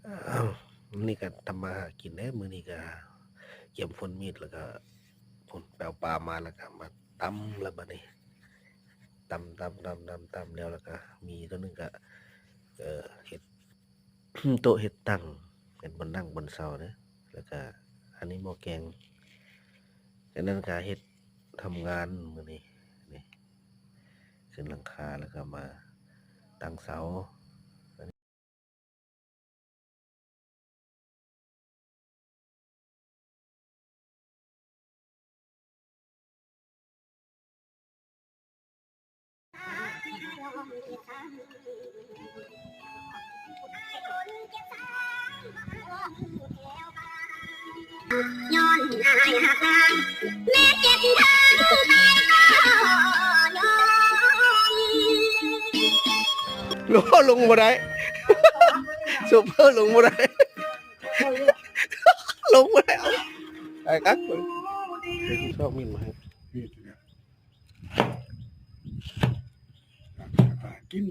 อ้าวนี่ก็ทำมาหากินได้มื้อนี้ก็เก็บฝนมีดแล้วก็ผลแปลวปลามาแล้วก็มาตำแล้วบัดนี้ตำแล้วแล้วก็มีตัวหนึงก็เฮ็ด โต๊ะเฮ็ดตั้งเป็นบนนั่งบนเสาเด้อแล้วก็อันนี้หม้อแกงจากนั้นก็เฮ็ดทำงานมื้อนี้นี่ขึ้นหลังคาแล้วก็มาตั้งเสา ย้อนนายหักนางแม่เจ็บทางแม่ก็ย้อน ลงบ่ได้ ซูเปอร์ลงบ่ได้ ลงบ่ได้เอาไอ้กักคนชอบมีดมาให้ นี่เนี่ยกิน